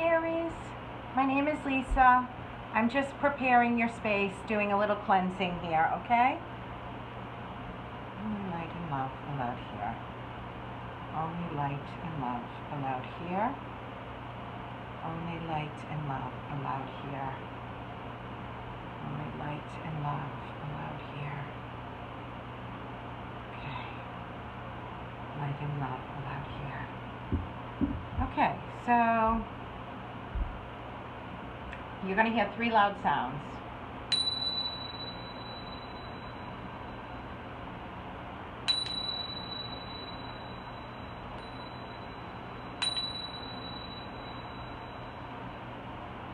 Aries. My name is Lisa. I'm just preparing your space, doing a little cleansing here, okay? Only light and love allowed here. Only light and love allowed here. Only light and love allowed here. Only light and love allowed here. Okay. Light and love allowed here. Okay, so you're going to hear 3 loud sounds.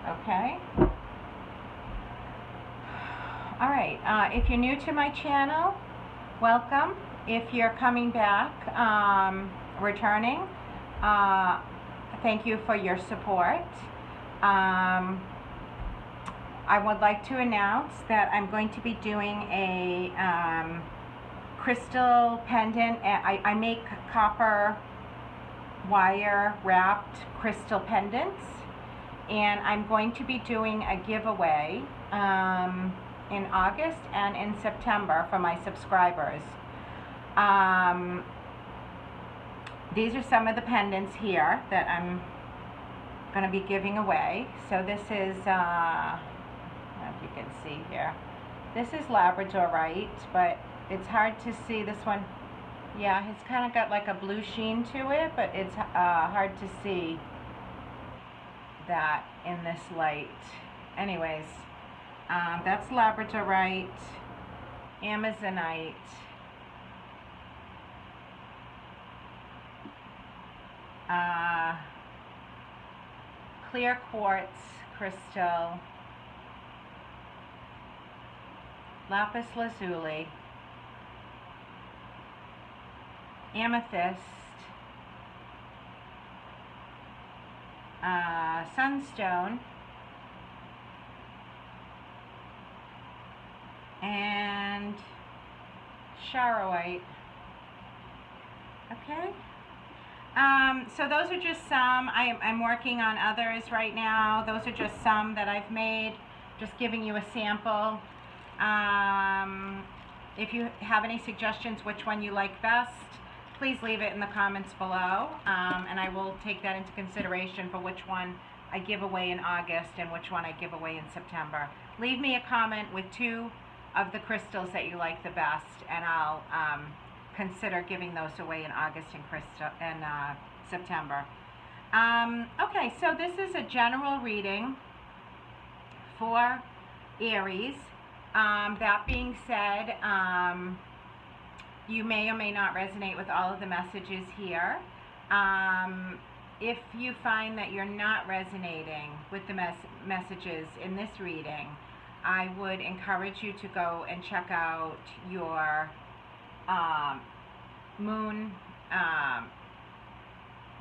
Okay. All right. If you're new to my channel, welcome. If you're coming back, returning, thank you for your support. I would like to announce that I'm going to be doing a crystal pendant. I make copper wire wrapped crystal pendants, and I'm going to be doing a giveaway in August and in September for my subscribers. These are some of the pendants here that I'm going to be giving away. So this is, I don't know if you can see here, this is Labradorite, but it's hard to see this one. Yeah, it's kind of got like a blue sheen to it, but it's hard to see that in this light. Anyways, that's Labradorite, Amazonite, clear quartz crystal, lapis lazuli, amethyst, sunstone, and charoite. Okay. So those are just some. I'm working on others right now. Those are just some that I've made, just giving you a sample. If you have any suggestions which one you like best, please leave it in the comments below, and I will take that into consideration for which one I give away in August and which one I give away in September. Leave me a comment with 2 of the crystals that you like the best, and I'll consider giving those away in August and September. Okay, so this is a general reading for Aries. That being said, you may or may not resonate with all of the messages here. If you find that you're not resonating with the messages in this reading, I would encourage you to go and check out your moon,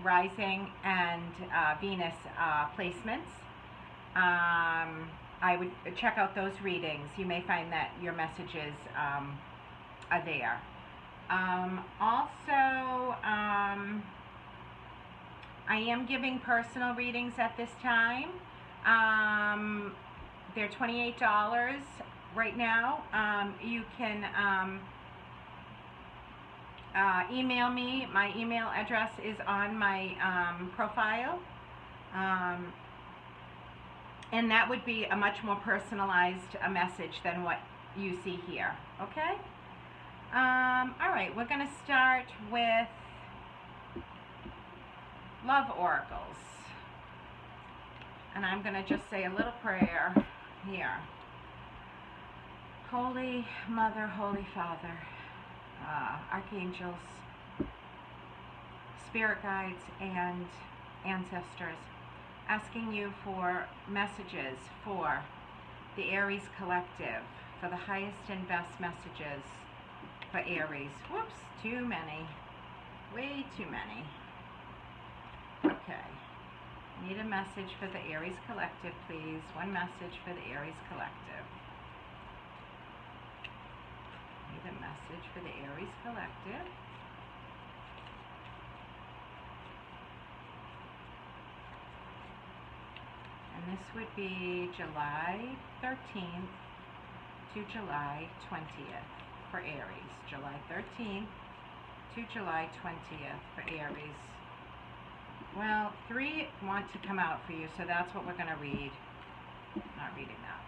rising, and Venus placements. I would check out those readings. You may find that your messages are there. Also, I am giving personal readings at this time. They're $28 right now. You can email me. My email address is on my profile. And that would be a much more personalized message than what you see here. Okay? All right, we're going to start with love oracles. And I'm going to just say a little prayer here. Holy Mother, Holy Father, archangels, spirit guides, and ancestors, asking you for messages for the Aries collective, for the highest and best messages for Aries. Whoops, too many. Way too many. Okay. Need a message for the Aries collective, please. One message for the Aries collective. Need a message for the Aries collective. this would be July 13th to July 20th for Aries. July 13th to July 20th for Aries. Well, 3 want to come out for you, so that's what we're going to read. Not reading that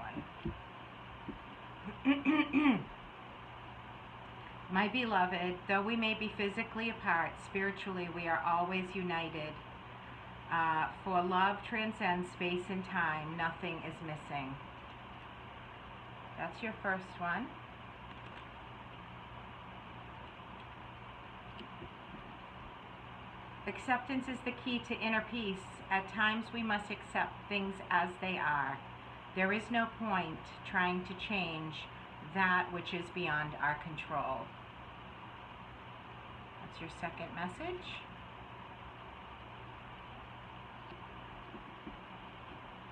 one. My beloved, though we may be physically apart, spiritually we are always united. For love transcends space and time, nothing is missing. That's your first one. Acceptance is the key to inner peace. At times we must accept things as they are. There is no point trying to change that which is beyond our control. That's your second message.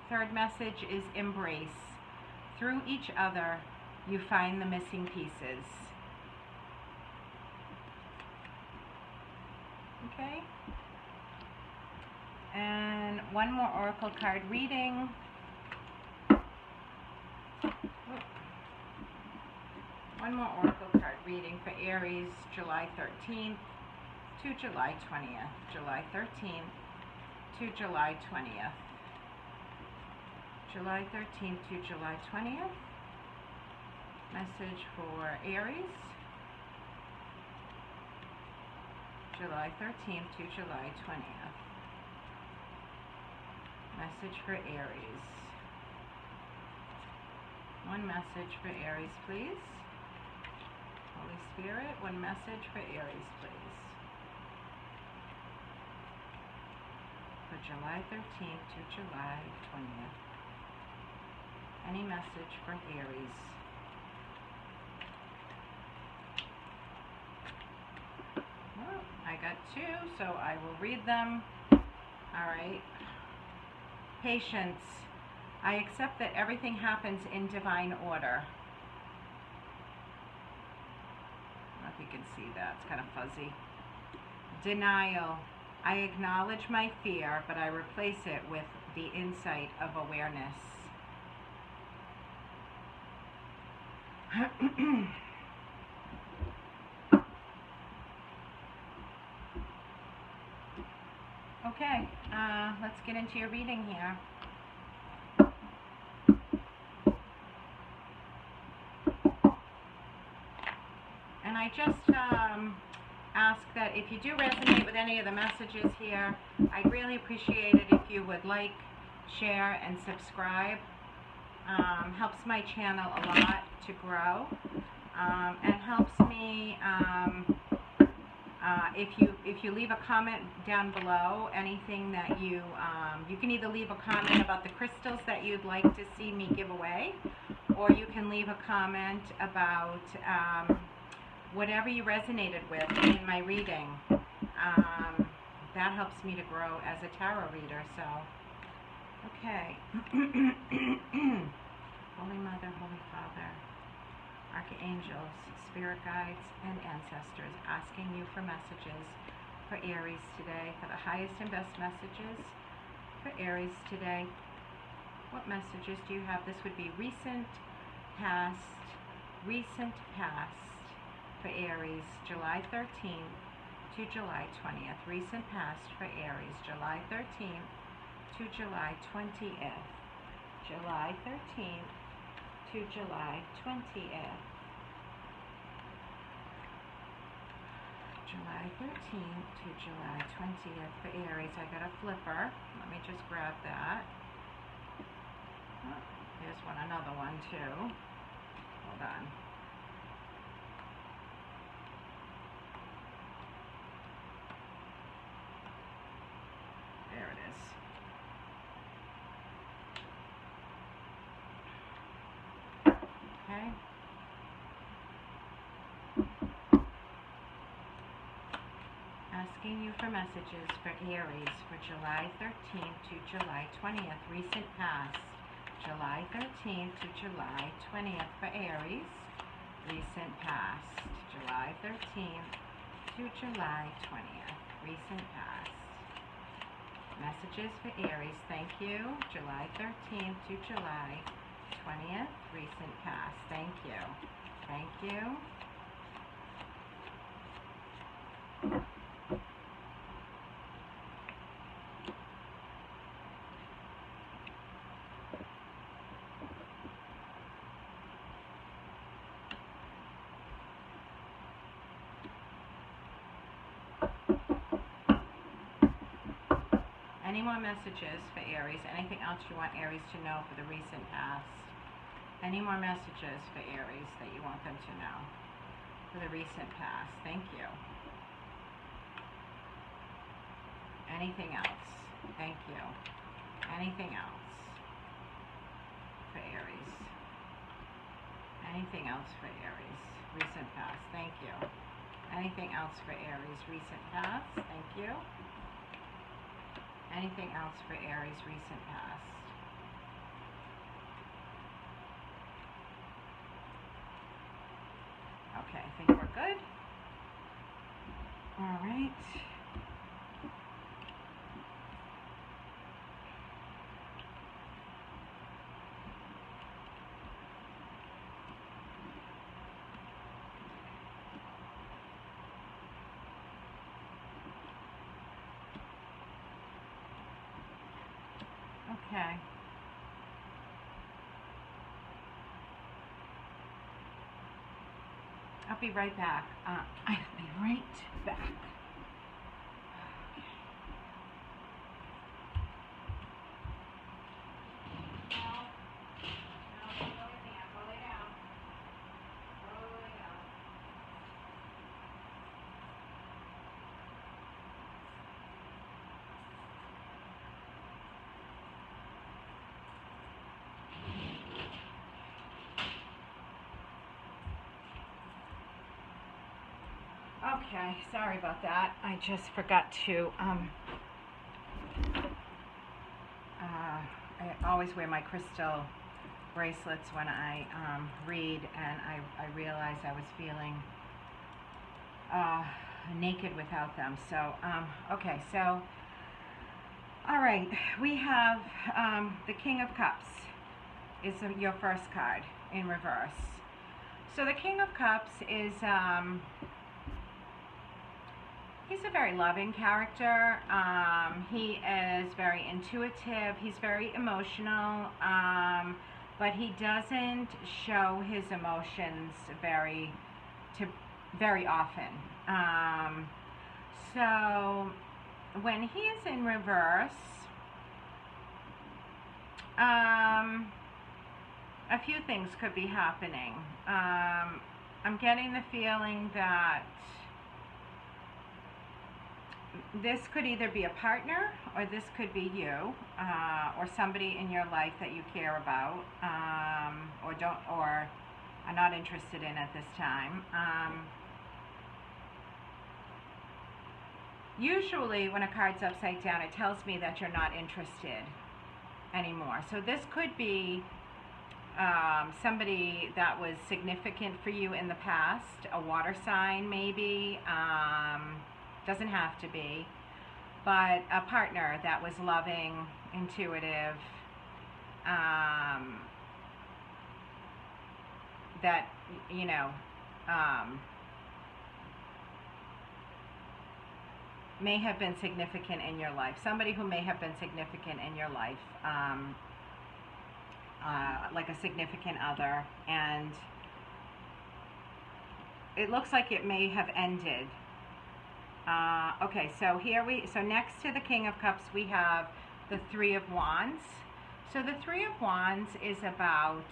Third message is embrace. Through each other, you find the missing pieces. Okay? And one more oracle card reading. One more oracle card reading for Aries, July 13th to July 20th. July 13th to July 20th. July 13th to July 20th. Message for Aries. July 13th to July 20th. Message for Aries. One message for Aries, please. Holy Spirit, one message for Aries, please. For July 13th to July 20th. Any message for Aries? Well, I got 2, so I will read them. All right. Patience. I accept that everything happens in divine order. I don't know if you can see that. It's kind of fuzzy. Denial. I acknowledge my fear, but I replace it with the insight of awareness. Okay, let's get into your reading here. And I just ask that if you do resonate with any of the messages here, I'd really appreciate it if you would like, share, and subscribe. Helps my channel a lot to grow, and helps me if you leave a comment down below, anything that you can either leave a comment about the crystals that you'd like to see me give away, or you can leave a comment about whatever you resonated with in my reading. That helps me to grow as a tarot reader. So, okay. Holy Mother, Holy Father, Archangels, Spirit Guides, and Ancestors, asking you for messages for Aries today, for the highest and best messages for Aries today. What messages do you have? This would be recent past for Aries, July 13th to July 20th. Recent past for Aries, July 13th to July 20th. July 13th to July 20th. July 13th to July 20th for Aries. I got a flipper. Let me just grab that. Oh, here's another one too. Hold on. There it is. Okay. Asking you for messages for Aries for July 13th to July 20th. Recent past. July 13th to July 20th for Aries. Recent past. July 13th to July 20th. Recent past. Messages for Aries. Thank you. July 13th to July 20th. Recent past. Thank you. Thank you. Any more messages for Aries? Anything else you want Aries to know for the recent past? Any more messages for Aries that you want them to know for the recent past? Thank you. Anything else? Thank you. Anything else for Aries? Anything else for Aries? Recent past. Thank you. Anything else for Aries? Recent past. Thank you. Anything else for Aries? Recent past. Okay, I think we're good. All right. Okay. I'll be right back. I'll be right back. Okay, sorry about that. I just forgot to, I always wear my crystal bracelets when I read, and I realized I was feeling naked without them. So, okay, so, all right, we have the King of Cups is your first card in reverse. So the King of Cups is, he's a very loving character. He is very intuitive. He's very emotional, but he doesn't show his emotions very often. So when he is in reverse, a few things could be happening. I'm getting the feeling that this could either be a partner, or this could be you, or somebody in your life that you care about, or are not interested in at this time. Usually when a card's upside down, it tells me that you're not interested anymore. So this could be somebody that was significant for you in the past, a water sign maybe, doesn't have to be, but a partner that was loving, intuitive, that, you know, may have been significant in your life. Somebody who may have been significant in your life, like a significant other, and it looks like it may have ended. Okay, so so next to the King of Cups, we have the Three of Wands. So the Three of Wands is about,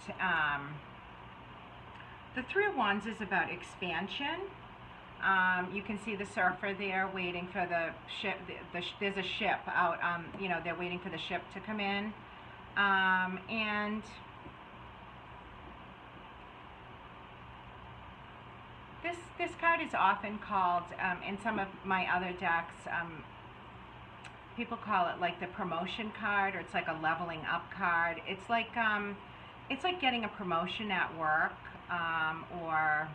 expansion. You can see the surfer there waiting for the ship. There's a ship out, you know, they're waiting for the ship to come in. And this card is often called, in some of my other decks, people call it like the promotion card, or it's like a leveling up card. It's like getting a promotion at work, or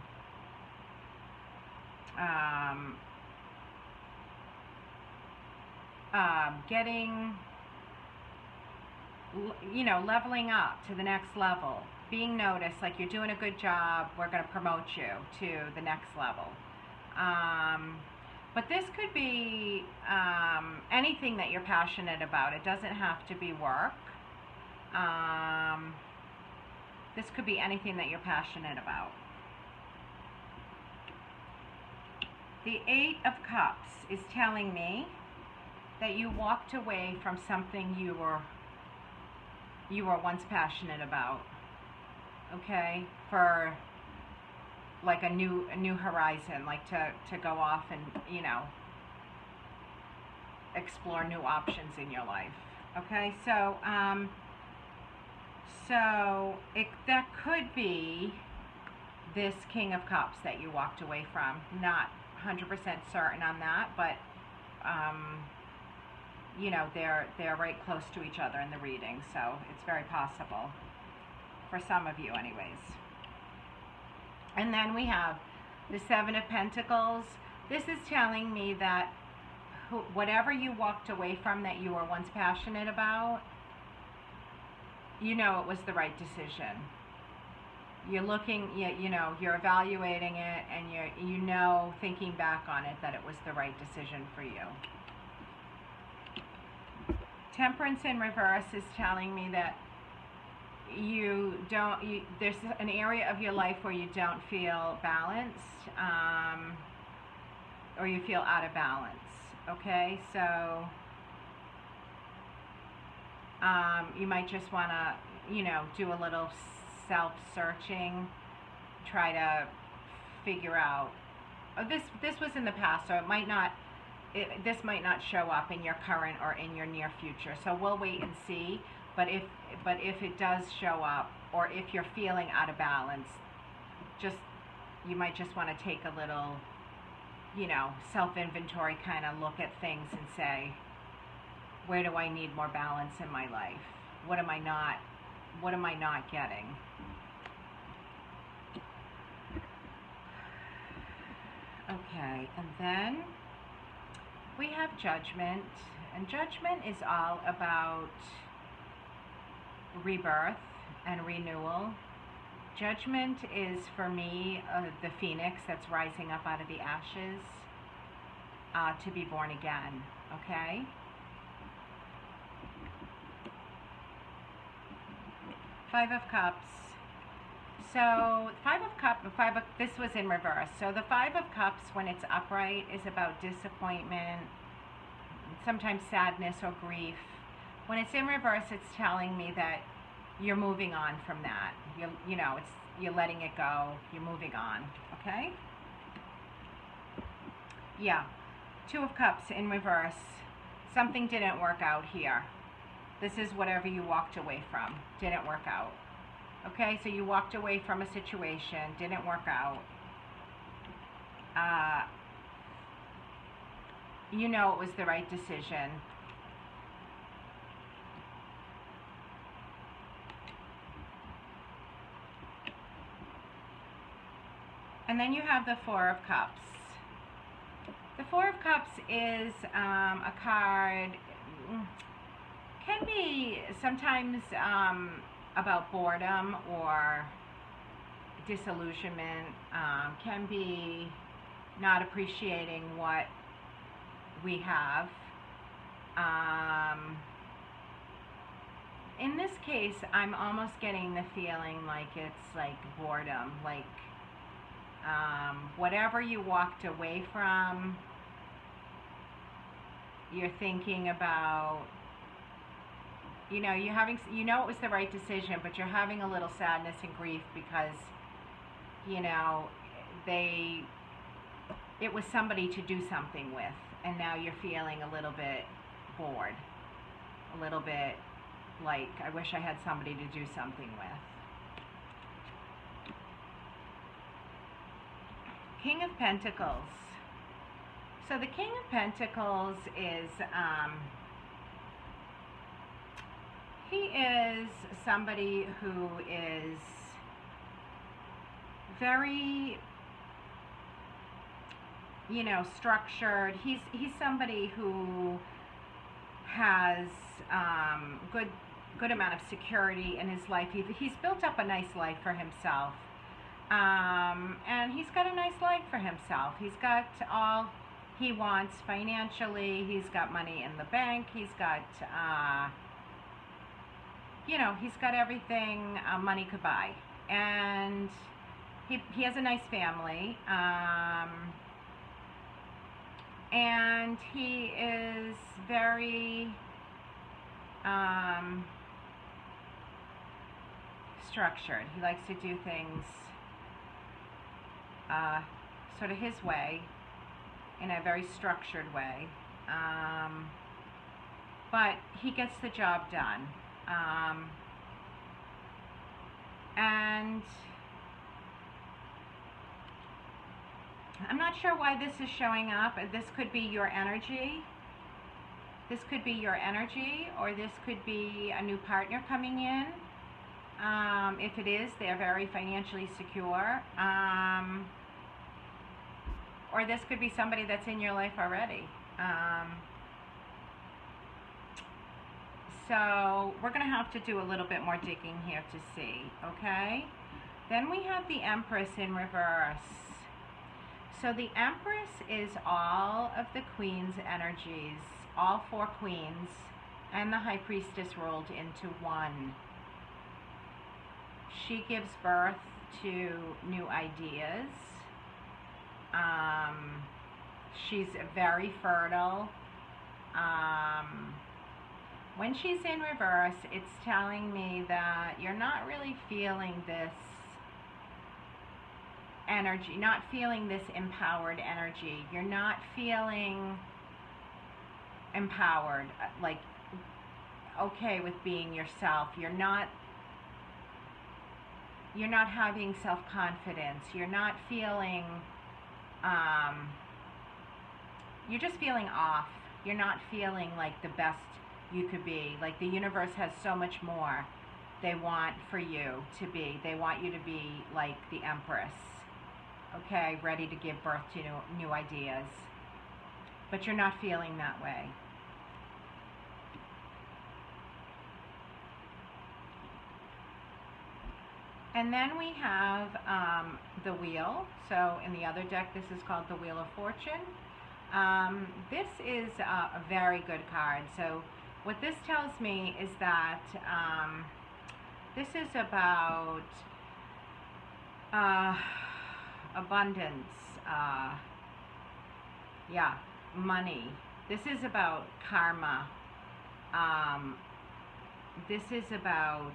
getting, you know, leveling up to the next level, being noticed, like you're doing a good job, we're going to promote you to the next level. But this could be anything that you're passionate about. It doesn't have to be work. This could be anything that you're passionate about. The Eight of Cups is telling me that you walked away from something you were once passionate about. Okay, for like a new horizon, like to go off and, you know, explore new options in your life. Okay, so that could be this King of Cups that you walked away from. Not 100% certain on that, but you know, they're right close to each other in the reading, so it's very possible for some of you anyways. And then we have the Seven of Pentacles. This is telling me that whatever you walked away from that you were once passionate about, you know it was the right decision. You're looking, you know, you're evaluating it, and you know, thinking back on it, that it was the right decision for you. Temperance in reverse is telling me that there's an area of your life where you don't feel balanced, or you feel out of balance. Okay, so you might just want to, you know, do a little self-searching, try to figure out. This was in the past, so it might not. This might not show up in your current or in your near future. So we'll wait and see. But if it does show up, or if you're feeling out of balance, you might just want to take a little, you know, self-inventory, kind of look at things and say, where do I need more balance in my life? What am I not getting? Okay, and then we have Judgment, and Judgment is all about rebirth and renewal. Judgment is, for me, the phoenix that's rising up out of the ashes to be born again, okay? Five of Cups. So, this was in reverse. So the Five of Cups, when it's upright, is about disappointment, sometimes sadness or grief. When it's in reverse, it's telling me that you're moving on from that. You're letting it go. You're moving on. Okay? Yeah. Two of Cups in reverse. Something didn't work out here. This is whatever you walked away from. Didn't work out. Okay, so you walked away from a situation, didn't work out. You know it was the right decision. And then you have the Four of Cups. The Four of Cups is a card, can be sometimes about boredom or disillusionment, can be not appreciating what we have. In this case, I'm almost getting the feeling like it's like boredom, like whatever you walked away from, you're thinking about, you know, it was the right decision, but you're having a little sadness and grief because, you know, it was somebody to do something with, and now you're feeling a little bit bored, a little bit like, I wish I had somebody to do something with. King of Pentacles. So the King of Pentacles is, he is somebody who is very, you know, structured. He's somebody who has good amount of security in his life. He's built up a nice life for himself. And he's got a nice life for himself. He's got all he wants financially. He's got money in the bank. He's got, he's got everything money could buy. And he has a nice family. And he is very structured. He likes to do things sort of his way, in a very structured way, but he gets the job done, and I'm not sure why this is showing up. This could be your energy. This could be your energy, or this could be a new partner coming in. If it is, they're very financially secure. Or this could be somebody that's in your life already. So we're going to have to do a little bit more digging here to see, okay? Then we have the Empress in reverse. So the Empress is all of the Queen's energies, all 4 queens, and the High Priestess rolled into one. She gives birth to new ideas. She's very fertile. When she's in reverse, it's telling me that you're not really feeling this energy, not feeling this empowered energy. You're not feeling empowered, like okay with being yourself. You're not having self-confidence. You're not feeling, you're just feeling off. You're not feeling like the best you could be. Like the universe has so much more they want for you to be. They want you to be like the Empress, okay, ready to give birth to new ideas. But you're not feeling that way. And then we have the Wheel. So in the other deck, this is called the Wheel of Fortune. This is a very good card. So what this tells me is that this is about abundance, money. This is about karma. This is about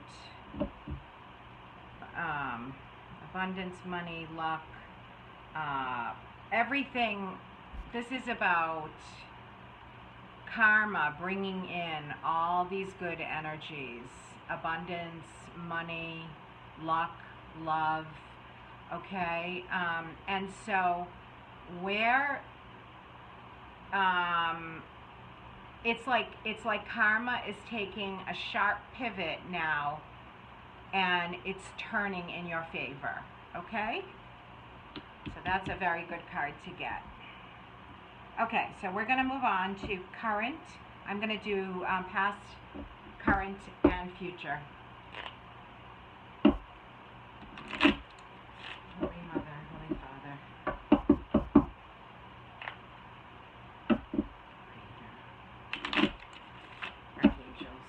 abundance, money, luck, everything. This is about karma, bringing in all these good energies, abundance, money, luck, love, okay? And so where it's like karma is taking a sharp pivot now, and it's turning in your favor, okay? So that's a very good card to get. Okay, so we're going to move on to current. I'm going to do past, current, and future. Holy Mother, Holy Father. Archangels,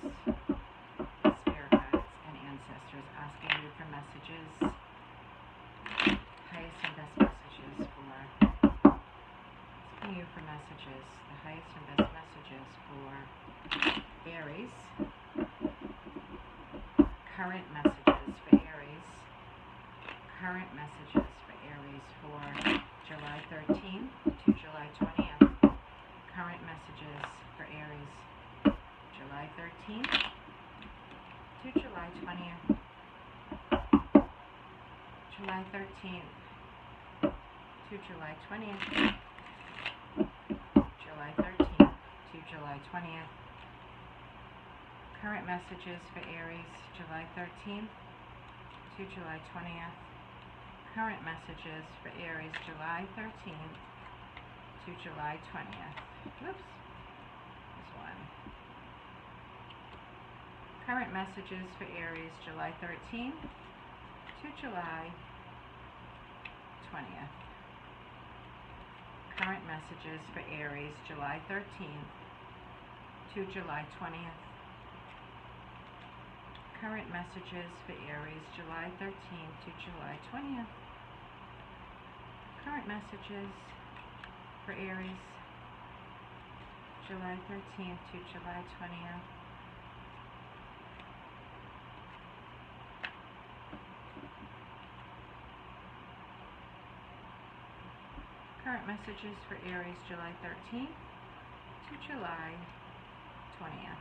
spirit guides, and ancestors asking you for messages, highest and best messages for you for messages, the highest and best messages for Aries, current messages for Aries, current messages for Aries for July 13th to July 20th, current messages for Aries, July 13th to July 20th, July 13th to July 20th, July 13th to July 20th. Current messages for Aries, July 13th to July 20th. Current messages for Aries, July 13th to July 20th. Oops. This one. Current messages for Aries, July 13th to July 20th. Current messages for Aries, July 13th to July 20th. Current messages for Aries, July 13th to July 20th. Current messages for Aries, July 13th to July 20th. Current messages for Aries, July 13th to July 20th.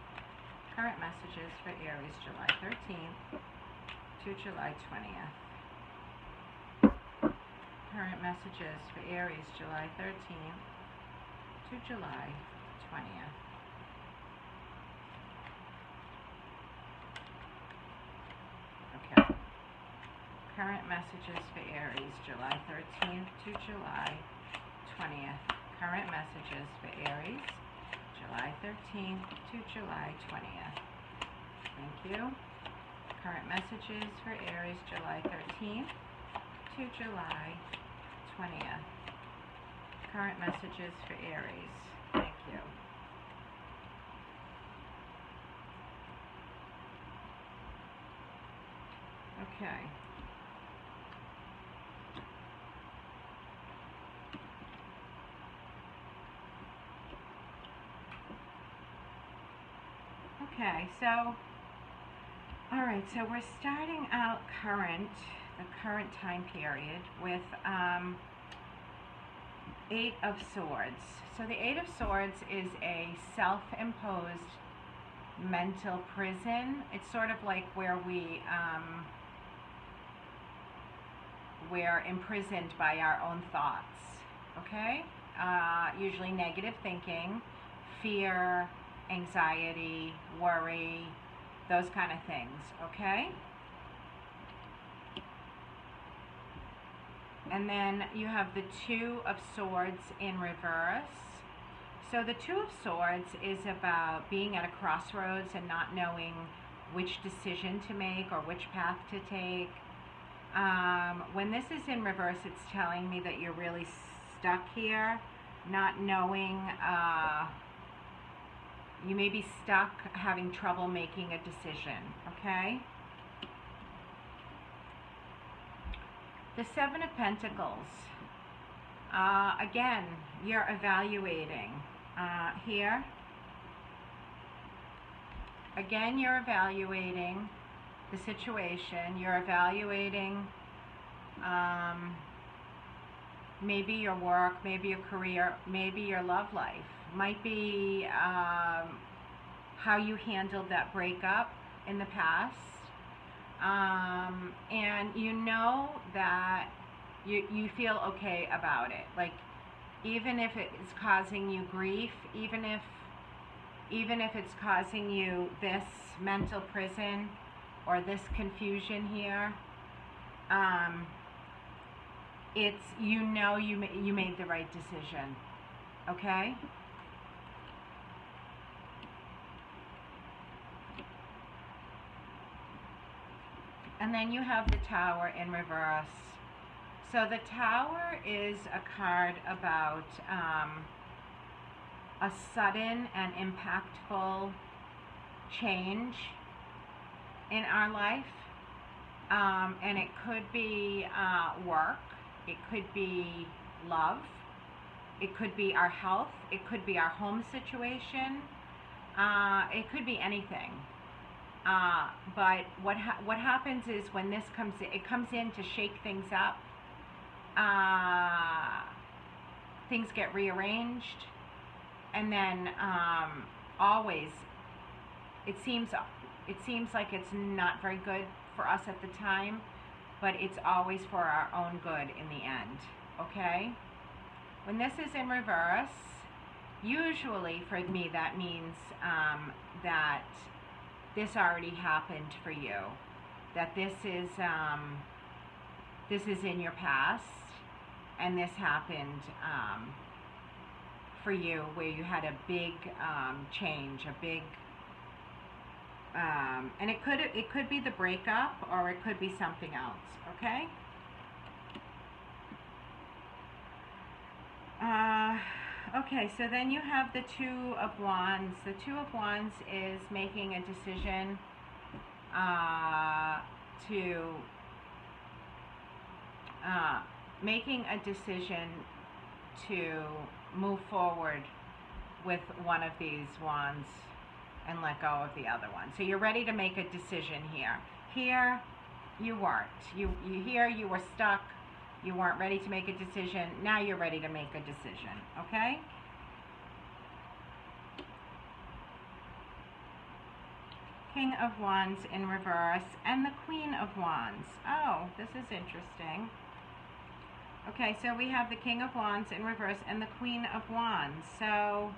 Current messages for Aries, July 13th to July 20th. Current messages for Aries, July 13th to July 20th. Okay. Current messages for Aries, July 13th to July 20th. Current messages for Aries, July 13th to July 20th. Thank you. Current messages for Aries, July 13th to July 20th. Current messages for Aries. Thank you. Okay. Okay, so, all right, so we're starting out the current time period with Eight of Swords. So the Eight of Swords is a self-imposed mental prison. It's sort of like where we're imprisoned by our own thoughts, okay? Usually negative thinking, fear, anxiety, worry, those kind of things, okay? And then you have the Two of Swords in reverse. So the Two of Swords is about being at a crossroads and not knowing which decision to make or which path to take. When this is in reverse, it's telling me that you're really stuck here, not knowing, you may be stuck having trouble making a decision, okay? The Seven of Pentacles. Again, you're evaluating here. Again, you're evaluating the situation. You're evaluating maybe your work, maybe your career, maybe your love life. Might be how you handled that breakup in the past. And you know that you feel okay about it. Like, even if it is causing you grief, even if it's causing you this mental prison or this confusion here, it's, you know, you made the right decision, okay? And then you have the Tower in reverse. So the Tower is a card about a sudden and impactful change in our life. And it could be work, it could be love, it could be our health, it could be our home situation, it could be anything. But what happens is when this comes in, it comes in to shake things up. Things get rearranged, and then always it seems like it's not very good for us at the time, but it's always for our own good in the end, okay? When this is in reverse, usually for me that means that this already happened for you, that this is in your past, and this happened for you where you had a big change, a And it could be the breakup, or it could be something else. Okay. Okay, so then you have the Two of Wands. The Two of Wands is making a decision to move forward with one of these wands and let go of the other one. So you're ready to make a decision here. Here, you weren't. Here you were stuck. You weren't ready to make a decision. Now you're ready to make a decision, okay? King of Wands in reverse and the Queen of Wands. Oh, this is interesting. Okay, so we have the King of Wands in reverse and the Queen of Wands. So,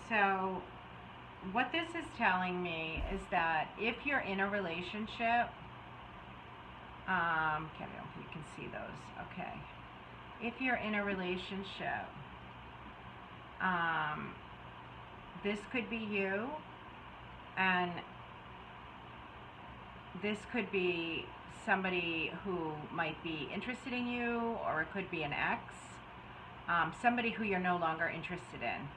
so what this is telling me is that if you're in a relationship, okay, you can see those, okay. If you're in a relationship, this could be you, and this could be somebody who might be interested in you, or it could be an ex, somebody who you're no longer interested in,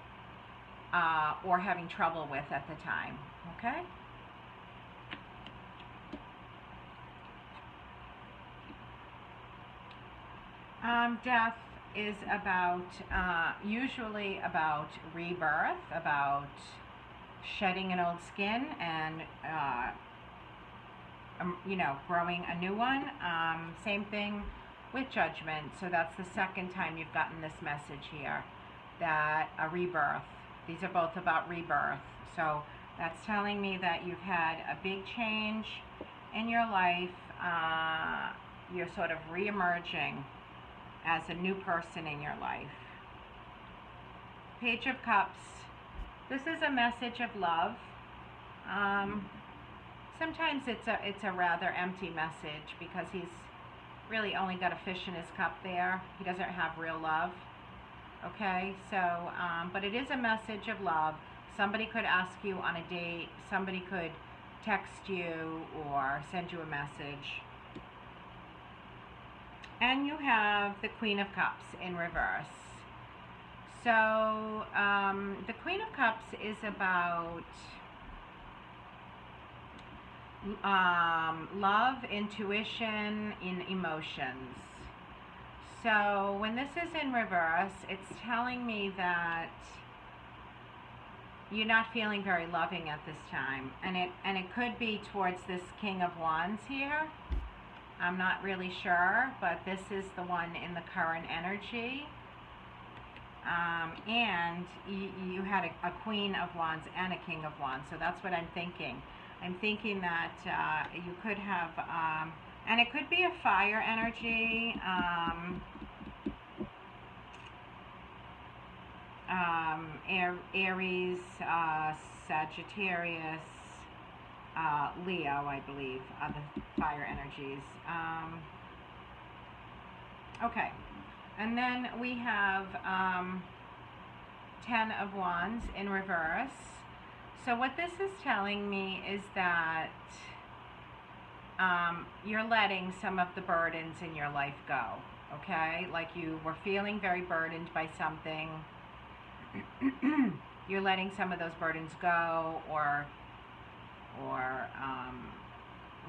or having trouble with at the time, okay? Death is about, usually about rebirth, about shedding an old skin and, you know, growing a new one. Same thing with Judgment. So that's the second time you've gotten this message here, that a rebirth. These are both about rebirth. So that's telling me that you've had a big change in your life. You're sort of re-emerging as a new person in your life. Page of Cups. This is a message of love. Sometimes it's a rather empty message because he's really only got a fish in his cup there. He doesn't have real love. Okay, so, but it is a message of love. Somebody could ask you on a date. Somebody could text you or send you a message. And you have the Queen of Cups in reverse. So, the Queen of Cups is about love, intuition, in emotions. So when this is in reverse, it's telling me that you're not feeling very loving at this time, and it could be towards this King of Wands here. I'm not really sure, but this is the one in the current energy. And you had a Queen of Wands and a King of Wands, so that's what I'm thinking. I'm thinking that you could have, and it could be a fire energy, Aries, Sagittarius, Leo, I believe, are the fire energies. Okay, and then we have 10 of Wands in reverse. So what this is telling me is that you're letting some of the burdens in your life go, okay? Like you were feeling very burdened by something. You're letting some of those burdens go, or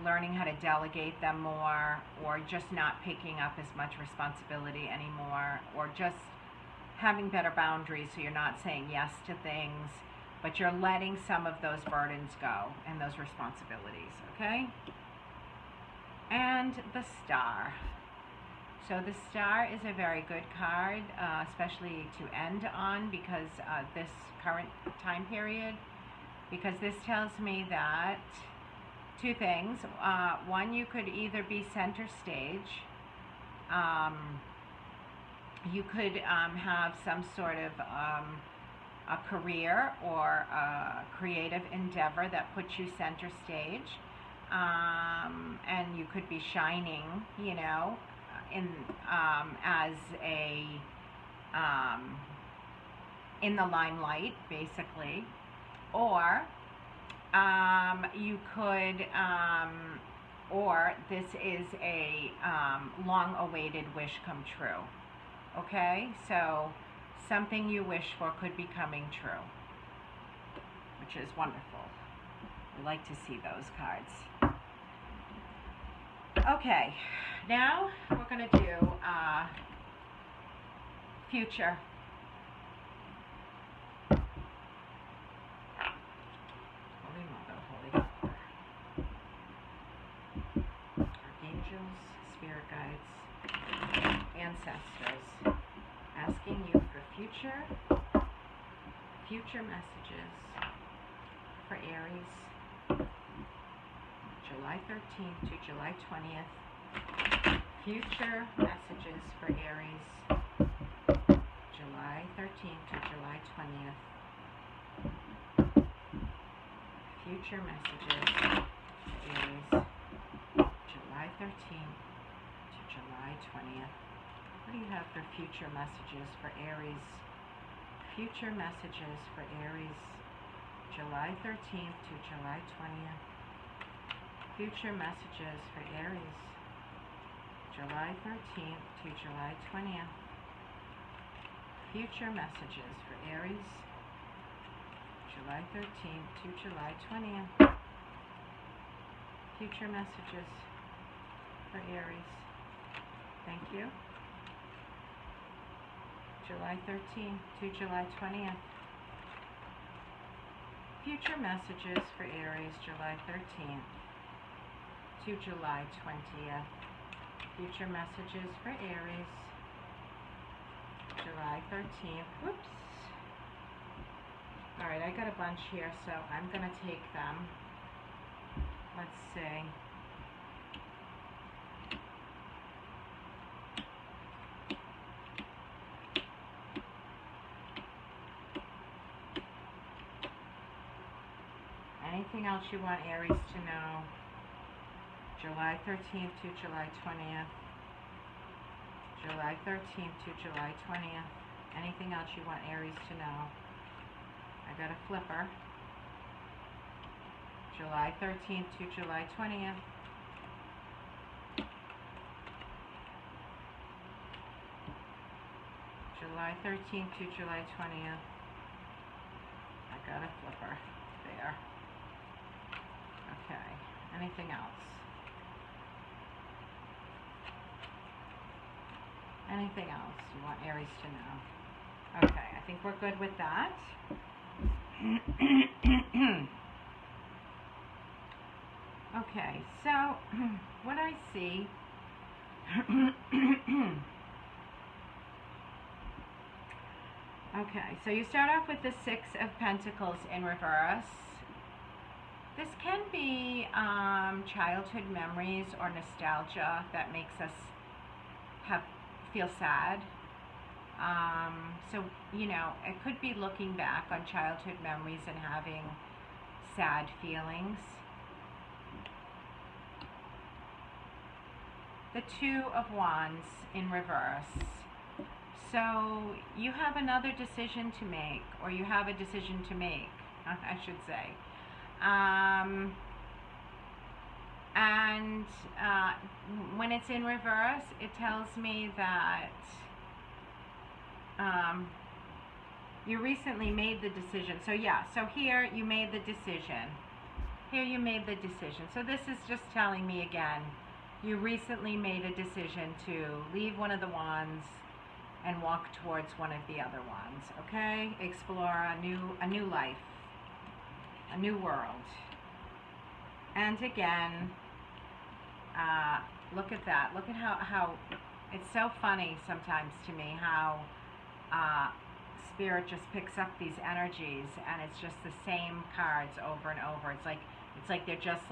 learning how to delegate them more, or just not picking up as much responsibility anymore, or just having better boundaries so you're not saying yes to things, but you're letting some of those burdens go and those responsibilities, okay? And the Star. So the Star is a very good card, especially to end on, because this current time period, because this tells me that two things. One, you could either be center stage. You could have some sort of a career or a creative endeavor that puts you center stage, and you could be shining, you know, in as a in the limelight, basically. Or you could, or this is a long-awaited wish come true. Okay, so something you wish for could be coming true, which is wonderful. We like to see those cards. Okay, now we're going to do future. Holy Mother, Holy Father, archangels, spirit guides, ancestors, asking you for future messages for Aries, July 13th to July 20th. Future messages for Aries, July 13th to July 20th. Future messages for Aries, July 13th to July 20th. What do you have for future messages for Aries? Future messages for Aries, July 13th to July 20th. Future messages for Aries, July 13th to July 20th. Future messages for Aries, July 13th to July 20th. Future messages for Aries. Thank you. July 13th to July 20th. Future messages for Aries, July 13th to July 20th. Future messages for Aries, July 13th. Whoops. Alright, I got a bunch here, so I'm going to take them. Let's see. Anything else you want Aries to know? July 13th to July 20th. July 13th to July 20th. Anything else you want Aries to know? I got a flipper. July 13th to July 20th. July 13th to July 20th. I got a flipper there. Okay. Anything else? Anything else you want Aries to know? Okay, I think we're good with that. Okay, so what I see okay, so you start off with the Six of Pentacles in reverse. This can be childhood memories or nostalgia that makes us feel sad. So, you know, it could be looking back on childhood memories and having sad feelings. The Two of Wands in reverse. So you have another decision to make, or you have a decision to make, I should say. And when it's in reverse, it tells me that you recently made the decision. So yeah, so here you made the decision. Here you made the decision. So this is just telling me again, you recently made a decision to leave one of the wands and walk towards one of the other ones. Okay? Explore a new life, a new world. And again, look at that. Look at how it's so funny sometimes to me how Spirit just picks up these energies and it's just the same cards over and over. It's like they're just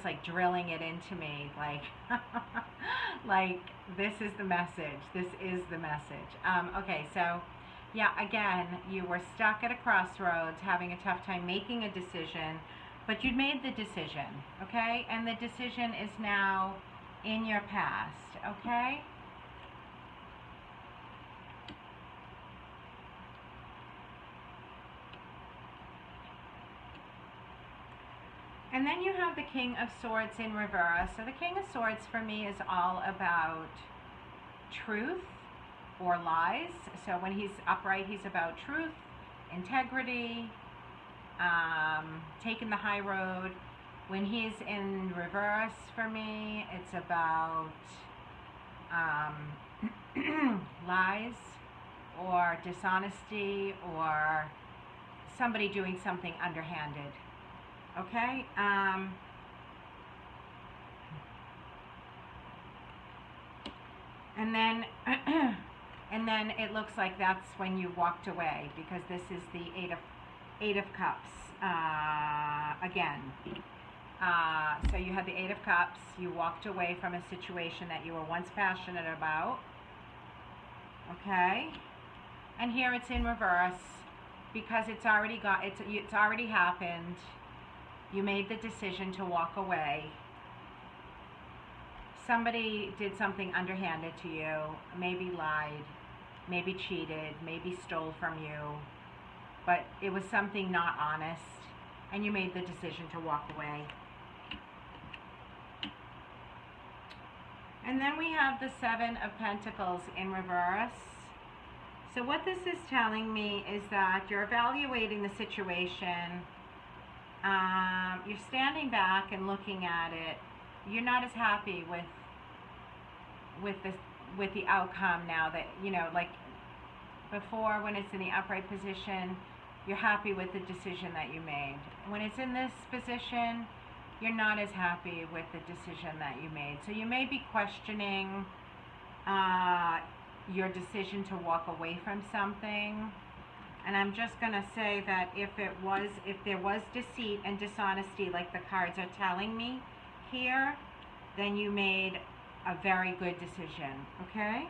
like drilling it into me, like like this is the message. This is the message. Okay, so yeah, again, you were stuck at a crossroads, having a tough time making a decision, but you made the decision, okay? And the decision is now in your past, okay? And then you have the King of Swords in reverse. So the King of Swords for me is all about truth or lies. So when he's upright, he's about truth, integrity, taking the high road. When he's in reverse for me, it's about lies or dishonesty or somebody doing something underhanded. Okay? And then and then it looks like that's when you walked away, because this is the Eight of Cups again. So you had the Eight of Cups. You walked away from a situation that you were once passionate about. Okay? And here it's in reverse because it's already happened. You made the decision to walk away. Somebody did something underhanded to you, maybe lied, maybe cheated, maybe stole from you, but it was something not honest, and you made the decision to walk away. And then we have the Seven of Pentacles in reverse. So what this is telling me is that you're evaluating the situation. You're standing back and looking at it. You're not as happy with the outcome now that, you know, like before when it's in the upright position, you're happy with the decision that you made. When it's in this position, you're not as happy with the decision that you made. So you may be questioning your decision to walk away from something. And I'm just going to say that if there was deceit and dishonesty, like the cards are telling me here, then you made a very good decision, okay?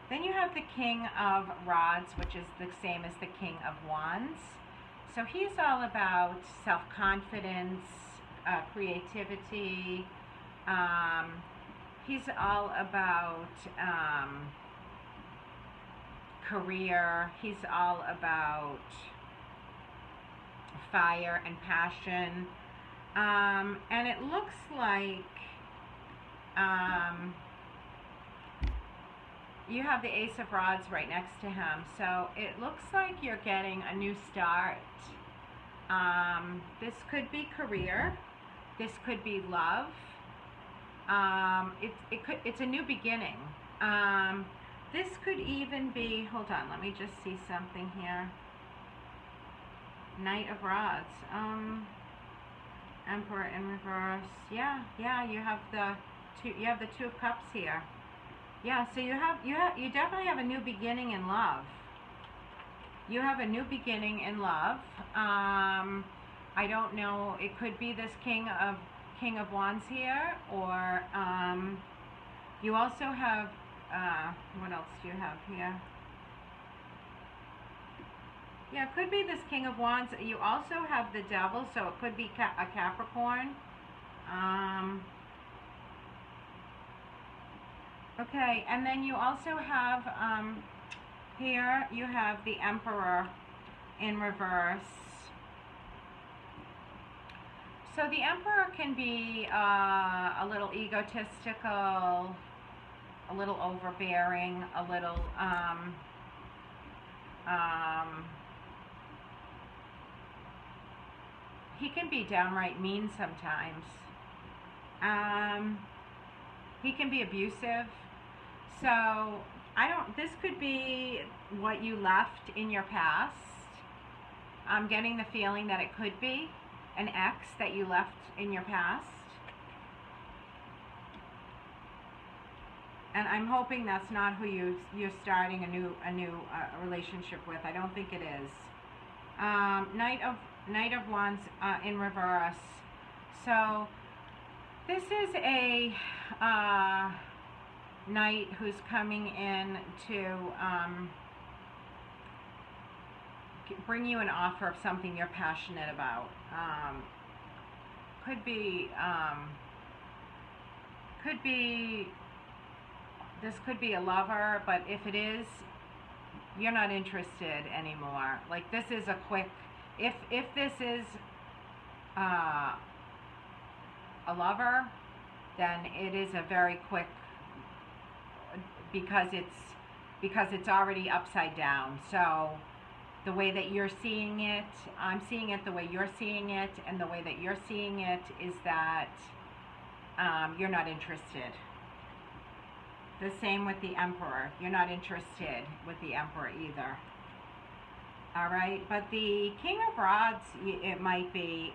Then you have the King of Rods, which is the same as the King of Wands. So he's all about self-confidence, creativity. He's all about career. He's all about fire and passion. And it looks like you have the Ace of Rods right next to him. So it looks like you're getting a new start. This could be career. This could be love. It's a new beginning. This could even be, hold on, let me just see something here. Knight of Rods. Emperor in reverse. Yeah, you have the Two of Cups here. Yeah, so you definitely have a new beginning in love. You have a new beginning in love. I don't know, it could be this King of Wands here, or you also have what else do you have here? Yeah, it could be this King of Wands. You also have the Devil, so it could be a Capricorn. Okay, and then you also have, here you have the Emperor in reverse. So the Emperor can be a little egotistical, a little overbearing, a little, he can be downright mean sometimes. He can be abusive. So this could be what you left in your past. I'm getting the feeling that it could be an ex that you left in your past. And I'm hoping that's not who you're starting a new relationship with. I don't think it is. Knight of Wands in reverse. So this is a knight who's coming in to bring you an offer of something you're passionate about. This could be a lover, but if it is, you're not interested anymore. Like, this is a quick, if this is uh, a lover, then it is a very quick, because it's already upside down. So the way that you're seeing it, I'm seeing it the way you're seeing it, and the way that you're seeing it is that you're not interested. The same with the Emperor. You're not interested with the Emperor either. All right, but the King of Rods, it might be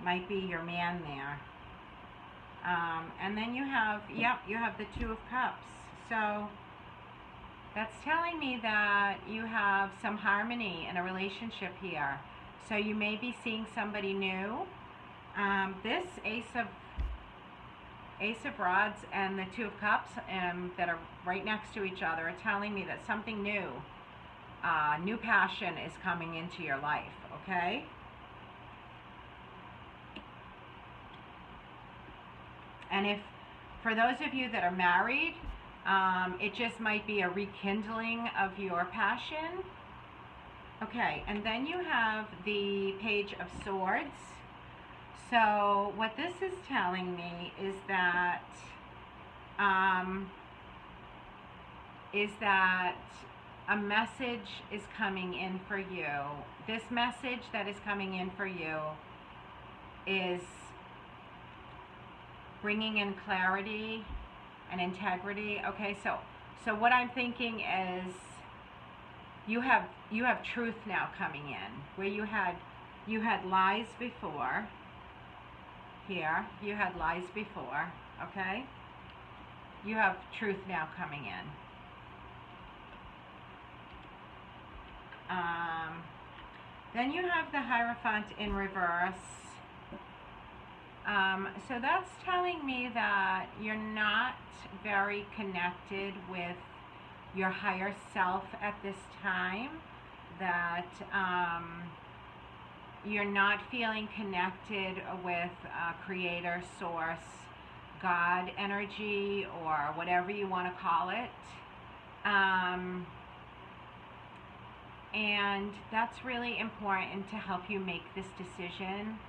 your man there. And then you have, yep, you have the Two of Cups. So that's telling me that you have some harmony in a relationship here. So you may be seeing somebody new. This Ace of Rods and the Two of Cups that are right next to each other are telling me that something new, new passion is coming into your life, okay? And if, for those of you that are married, it just might be a rekindling of your passion. Okay, and then you have the Page of Swords. So what this is telling me is that a message is coming in for you. This message that is coming in for you is bringing in clarity and integrity. Okay, so what I'm thinking is you have truth now coming in, where you had lies before. Here you had lies before, okay? You have truth now coming in. Then you have the Hierophant in reverse. So that's telling me that you're not very connected with your higher self at this time, that you're not feeling connected with Creator, Source, God energy, or whatever you want to call it. And that's really important to help you make this decision,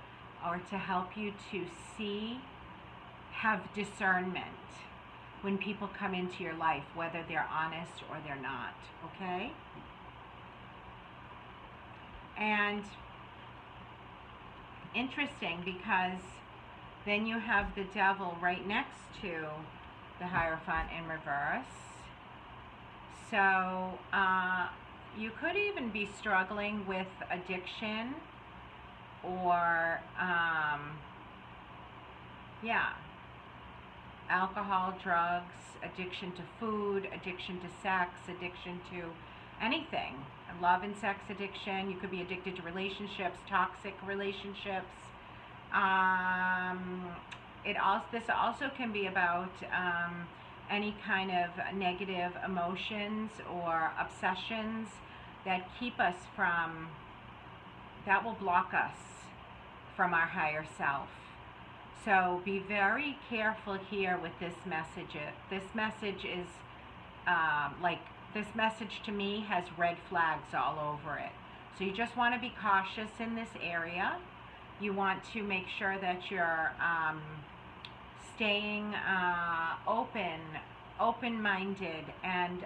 or to help you to see, have discernment when people come into your life, whether they're honest or they're not, okay? And interesting, because then you have the Devil right next to the Hierophant in reverse. So you could even be struggling with addiction, or alcohol, drugs, addiction to food, addiction to sex, addiction to anything, love and sex addiction. You could be addicted to relationships, toxic relationships. This also can be about any kind of negative emotions or obsessions that keep us from, that will block us from our higher self. So be very careful here with this message. This message is this message to me has red flags all over it. So you just want to be cautious in this area. You want to make sure that you're staying open-minded, and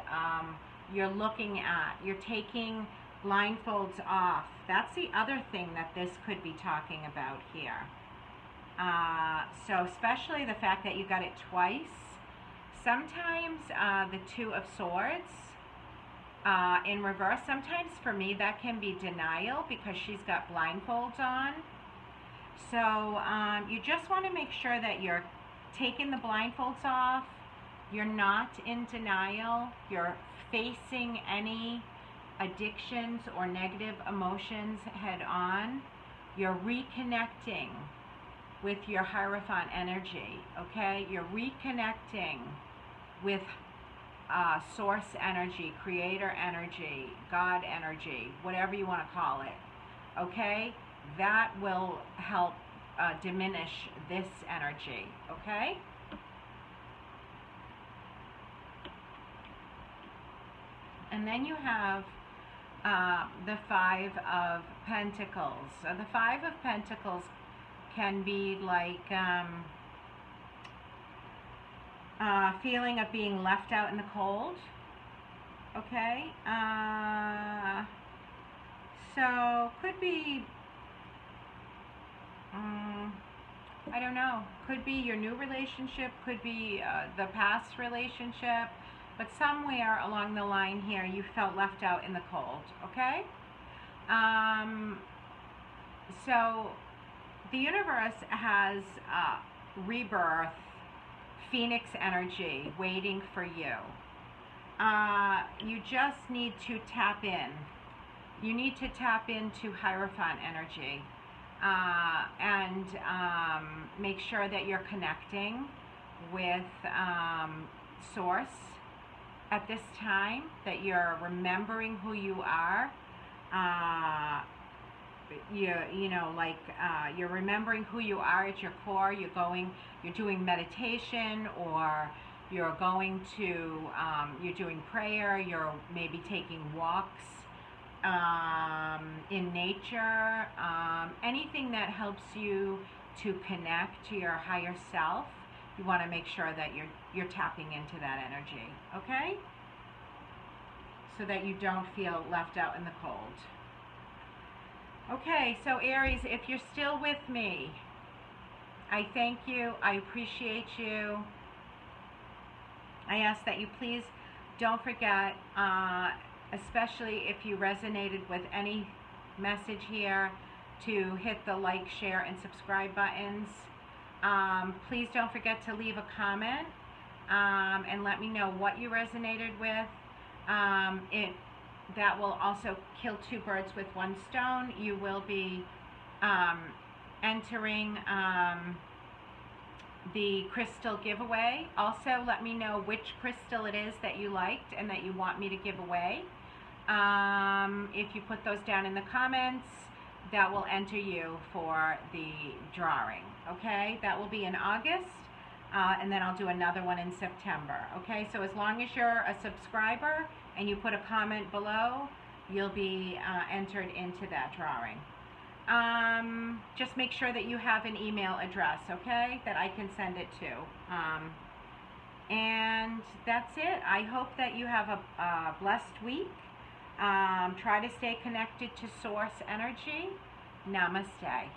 you're taking blindfolds off. That's the other thing that this could be talking about here. So especially the fact that you got it twice. Sometimes the Two of Swords in reverse, sometimes for me that can be denial, because she's got blindfolds on. So you just want to make sure that you're taking the blindfolds off. You're not in denial. You're facing any addictions or negative emotions head on. You're reconnecting with your Hierophant energy, okay? You're reconnecting with source energy, creator energy, God energy, whatever you want to call it, okay? That will help diminish this energy, okay? And then you have the Five of Pentacles. So the Five of Pentacles can be like feeling of being left out in the cold. Okay? So could be, I don't know, could be your new relationship, could be the past relationship, but somewhere along the line here you felt left out in the cold. Okay? So the universe has rebirth, phoenix energy waiting for you. You just need to tap in. You need to tap into Hierophant energy and make sure that you're connecting with Source at this time, that you're remembering who you are. You're remembering who you are at your core. You're doing meditation, or you're going to, you're doing prayer, you're maybe taking walks in nature, anything that helps you to connect to your higher self. You want to make sure that you're tapping into that energy, okay? So that you don't feel left out in the cold. Okay, so Aries, if you're still with me, I thank you, I appreciate you. I ask that you please don't forget, especially if you resonated with any message here, to hit the like, share, and subscribe buttons. Please don't forget to leave a comment and let me know what you resonated with. That will also kill two birds with one stone. You will be entering the crystal giveaway. Also, let me know which crystal it is that you liked and that you want me to give away. If you put those down in the comments, that will enter you for the drawing. Okay, that will be in August, and then I'll do another one in September. Okay, so as long as you're a subscriber and you put a comment below, you'll be entered into that drawing. Just make sure that you have an email address, okay, that I can send it to. And that's it. I hope that you have a blessed week. Try to stay connected to Source energy. Namaste.